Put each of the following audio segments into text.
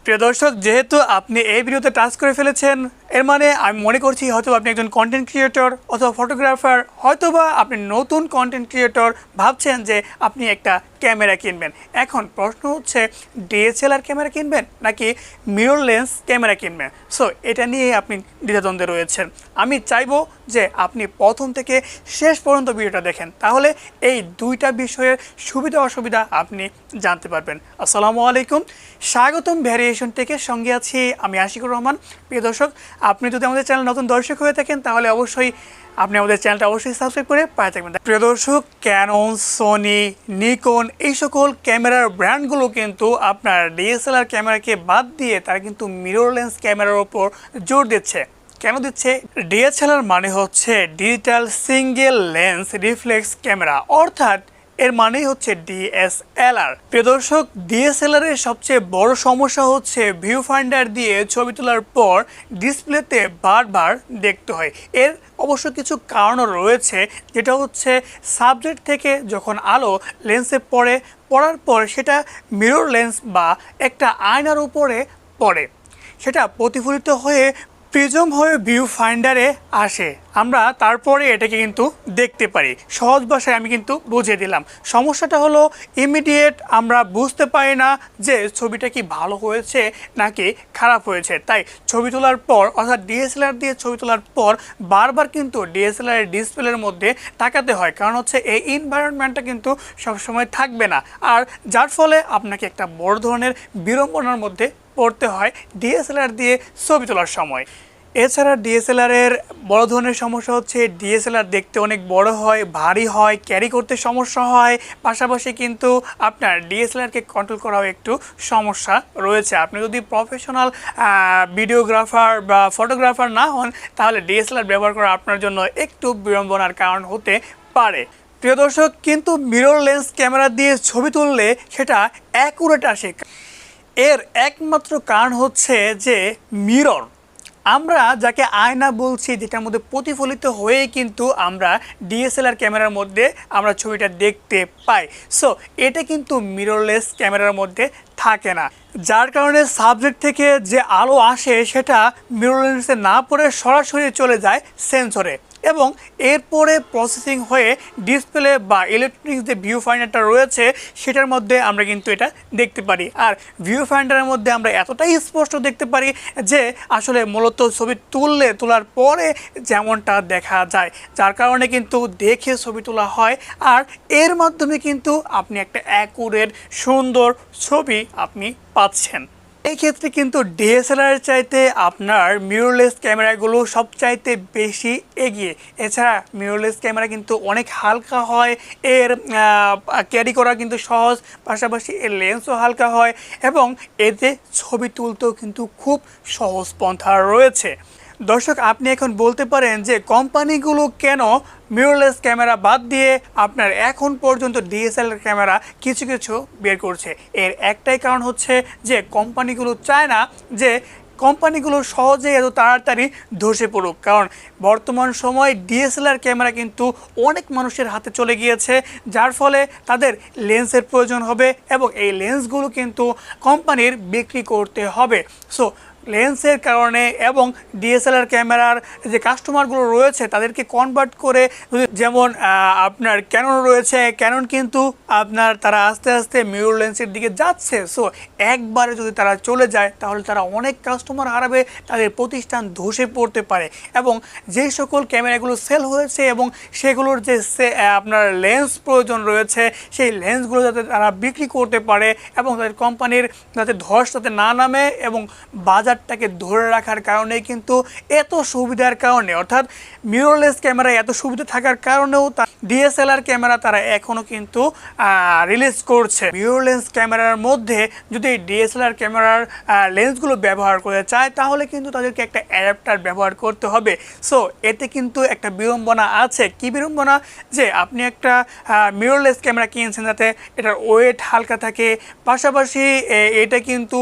প্রিয় দর্শক, যেহেতু আপনি এই ভিডিওতে টাচ করে ফেলেছেন, এর মানে আমি মনে করছি হয়তো আপনি একজন কন্টেন্ট ক্রিয়েটর অথবা ফটোগ্রাফার, হয়তোবা আপনি নতুন কন্টেন্ট ক্রিয়েটর, ভাবছেন যে আপনি একটা ক্যামেরা কিনবেন। এখন প্রশ্ন হচ্ছে ডিএসএলআর ক্যামেরা কিনবেন নাকি মিররলেস ক্যামেরা কিনবেন। সো এটা নিয়ে আপনি দ্বিধাদ্বন্দ্বে রয়েছেন। আমি চাইবো যে আপনি প্রথম থেকে শেষ পর্যন্ত ভিডিওটা দেখেন, তাহলে এই দুইটা বিষয়ের সুবিধা অসুবিধা আপনি জানতে পারবেন। আসসালামু আলাইকুম, স্বাগতম ভ্যারিয়েশন থেকে, সঙ্গে আছি আমি আশিকুর রহমান। প্রিয় দর্শক, আপনি যদি আমাদের চ্যানেল নতুন দর্শক হয়ে থাকেন তাহলে অবশ্যই আপনি আমাদের চ্যানেলটা অবশ্যই সাবস্ক্রাইব করে পায়ে থাকবেন। প্রিয় দর্শক, ক্যানন, সোনি, নিকন এই সকল ক্যামেরার ব্র্যান্ডগুলো কিন্তু আপনার ডিএসএলআর ক্যামেরাকে বাদ দিয়ে তারা কিন্তু মিররলেস ক্যামেরার ওপর জোর দিচ্ছে। কেন দিচ্ছে? ডিএসএলআর মানে হচ্ছে digital single lens reflex camera, অর্থাৎ এর মানেই হচ্ছে ডিএসএলআর। প্রিয় দর্শক, ডিএসএলআর এর সবচেয়ে বড় সমস্যা হচ্ছে ভিউ ফাইন্ডার দিয়ে ছবি তোলার পর ডিসপ্লেতে বারবার দেখতে হয়। এর অবশ্য কিছু কারণও রয়েছে, যেটা হচ্ছে সাবজেক্ট থেকে যখন আলো লেন্সে পড়ার পর সেটা মিরর লেন্স বা একটা আয়নার উপরে পড়ে, সেটা প্রতিফলিত হয়ে প্রিজম হয়ে ভিউ ফাইন্ডারে আসে। আমরা তারপরে এটাকে কিন্তু দেখতে পারি। সহজ ভাষায় আমি কিন্তু বুঝিয়ে দিলাম। সমস্যাটা হলো ইমিডিয়েট আমরা বুঝতে পারি না যে ছবিটা কি ভালো হয়েছে নাকি খারাপ হয়েছে। তাই ছবি তোলার পর, অর্থাৎ ডিএসএলআর দিয়ে ছবি তোলার পর বারবার কিন্তু ডিএসএলআর এর ডিসপ্লের মধ্যে তাকাতে হয়, কারণ হচ্ছে এই এনভায়রনমেন্টটা কিন্তু সবসময় থাকবে না, আর যার ফলে আপনাকে একটা বড় ধরনের বিড়ম্বনার মধ্যে পড়তে হয় ডিএসএলআর দিয়ে ছবি তোলার সময়। এছাড়া ডিএসএলআরের বড় ধরনের সমস্যা হচ্ছে ডিএসএলআর দেখতে অনেক বড় হয়, ভারী হয়, ক্যারি করতে সমস্যা হয়। পাশাপাশি কিন্তু আপনার ডিএসএলআরকে কন্ট্রোল করাও একটু সমস্যা রয়েছে। আপনি যদি প্রফেশনাল ভিডিওগ্রাফার বা ফটোগ্রাফার না হন তাহলে ডিএসএলআর ব্যবহার করা আপনার জন্য একটু বিড়ম্বনার কারণ হতে পারে। প্রিয় দর্শক, কিন্তু মিরর লেন্স ক্যামেরা দিয়ে ছবি তুললে সেটা অ্যাকুরেট আসে। এর একমাত্র কারণ হচ্ছে যে মিরর, আমরা যাকে আয়না বলছি, যেটার মধ্যে প্রতিফলিত হয়ে কিন্তু আমরা ডিএসএলআর ক্যামেরার মধ্যে আমরা ছবিটা দেখতে পাই। সো এটা কিন্তু মিররলেস ক্যামেরার মধ্যে থাকে না, যার কারণে সাবজেক্ট থেকে যে আলো আসে সেটা মিররলেন্সে না পড়ে সরাসরি চলে যায় সেন্সরে, এবং এরপরে প্রসেসিং হয়ে ডিসপ্লে বা ইলেকট্রনিক্স যে ভিউ ফাইন্ডারটা রয়েছে সেটার মধ্যে আমরা কিন্তু এটা দেখতে পারি। আর ভিউ ফাইন্ডারের মধ্যে আমরা এতটাই স্পষ্ট দেখতে পারি যে আসলে মূলত ছবি তোলার পরে যেমনটা দেখা যায়, যার কারণে কিন্তু দেখে ছবি তোলা হয়, আর এর মাধ্যমে কিন্তু আপনি একটা অ্যাকুরেট সুন্দর ছবি আপনি পাচ্ছেন। এই ক্ষেত্রে কিন্তু ডিএসএলআর চাইতে আপনার মিররলেস ক্যামেরাগুলো সবচাইতে বেশি এগিয়ে। এছাড়া মিররলেস ক্যামেরা কিন্তু অনেক হালকা হয়, এর ক্যারি করা কিন্তু সহজ, পাশাপাশি এর লেন্সও হালকা হয়, এবং এতে ছবি তুলতেও কিন্তু খুব সহজ পন্থা রয়েছে। দর্শক, আপনি এখন বলতে পারেন যে কোম্পানিগুলো কেন মিররলেস ক্যামেরা বাদ দিয়ে আপনার এখন পর্যন্ত ডিএসএলআর ক্যামেরা কিছু কিছু বের করছে। এর একটাই কারণ হচ্ছে যে কোম্পানিগুলো চায় না যে কোম্পানিগুলো সহজে এত তাড়াতাড়ি ধসে পড়ুক, কারণ বর্তমান সময় ডিএসএলআর ক্যামেরা কিন্তু অনেক মানুষের হাতে চলে গিয়েছে, যার ফলে তাদের লেন্সের প্রয়োজন হবে এবং এই লেন্সগুলো কিন্তু কোম্পানির বিক্রি করতে হবে। সো লেন্সের কারণে এবং ডিএসএলআর ক্যামেরার যে কাস্টমারগুলো রয়েছে তাদেরকে কনভার্ট করে, যেমন আপনার ক্যানন রয়েছে, ক্যানন কিন্তু আপনার তারা আস্তে আস্তে মিরর লেন্সের দিকে যাচ্ছে। সো একবারে যদি তারা চলে যায় তাহলে তারা অনেক কাস্টমার হারাবে, তাদের প্রতিষ্ঠান ধসে পড়তে পারে, এবং যেই সকল ক্যামেরাগুলো সেল হয়েছে এবং সেগুলোর যে আপনার লেন্স প্রয়োজন রয়েছে সেই লেন্সগুলো যাতে তারা বিক্রি করতে পারে এবং তাদের কোম্পানির যাতে ধস যাতে না নামে, এবং বাজারটাকে ধরে রাখার কারণে কিন্তু এত সুবিধার কারণে, অর্থাৎ মিররলেস ক্যামেরা এত সুবিধা থাকার কারণেও ডিএসএলআর ক্যামেরা তারা এখনও কিন্তু রিলিজ করছে। মিররলেস ক্যামেরার মধ্যে যদি ডিএসএলআর ক্যামেরার লেন্সগুলো ব্যবহার করতে চায় তাহলে কিন্তু তাদেরকে একটা অ্যাডাপ্টার ব্যবহার করতে হবে। সো এতে কিন্তু একটা বিড়ম্বনা আছে। কি বিড়ম্বনা? যে আপনি একটা মিররলেস ক্যামেরা কিনছেন যাতে এটার ওয়েট হালকা থাকে, পাশাপাশি এটা কিন্তু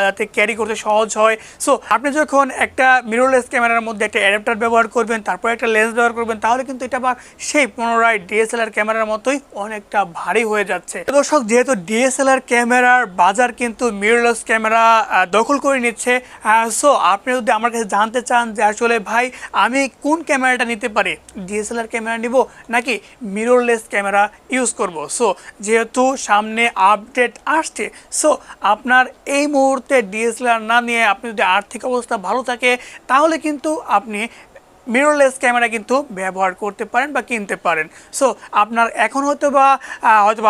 যাতে ক্যারি করতে সহজ হয়। সো আপনি যখন একটা মিররলেস ক্যামেরার মধ্যে একটা অ্যাডাপ্টার ব্যবহার করবেন, তারপর একটা লেন্স ব্যবহার করবেন, তাহলে কিন্তু এটা আবার সেই পুনরায় প্রায় ডিএসএলআর ক্যামেরার মতোই অনেকটা ভারী হয়ে যাচ্ছে। দর্শক, যেহেতু ডিএসএলআর ক্যামেরার বাজার কিন্তু মিররলেস ক্যামেরা দখল করে নিচ্ছে, সো আপনি যদি আমার কাছে জানতে চান যে আসলে ভাই আমি কোন ক্যামেরাটা নিতে পারি, ডিএসএলআর ক্যামেরা নিব নাকি মিররলেস ক্যামেরা ইউজ করব, সো যেহেতু সামনে আপডেট আসছে, সো আপনার এই মুহূর্তে ডিএসএলআর না নিয়ে আপনি যদি আর্থিক অবস্থা ভালো থাকে তাহলে কিন্তু আপনি মিররলেস ক্যামেরা কিন্তু ব্যবহার করতে পারেন বা কিনতে পারেন। সো আপনার এখন হয়তো বা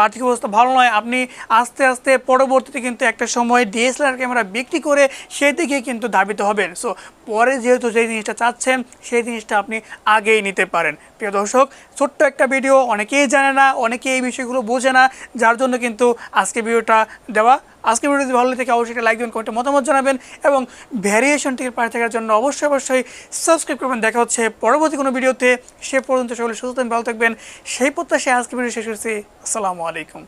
আর্থিক অবস্থা ভালো নয়, আপনি আস্তে আস্তে পরবর্তীতে কিন্তু একটা সময় ডিএসএলআর ক্যামেরা বিক্রি করে সেই দিকেই কিন্তু ধাবিত হবেন। সো পরে যেহেতু যে জিনিসটা চাচ্ছেন সেই জিনিসটা আপনি আগেই নিতে পারেন। প্রিয় দর্শক, ছোট্ট একটা ভিডিও, অনেকেই জানে না, অনেকেই এই বিষয়গুলো বোঝে না, যার জন্য কিন্তু আজকে ভিডিওটা দেওয়া। আজকে ভিডিও যদি ভালো লাগে অবশ্যই একটা লাইক দিন, কমেন্টে মতামত জানাবেন এবং ভ্যারিয়েশনটিকে পাশে থাকার জন্য অবশ্যই সাবস্ক্রাইব করবেন। দেখা হচ্ছে পরবর্তী কোনো ভিডিওতে। সে পর্যন্ত সকলে সুস্থ থাকবেন, ভালো থাকবেন, সেই প্রত্যাশায় আজকে ভিডিও শেষ করছি। আসসালামু আলাইকুম।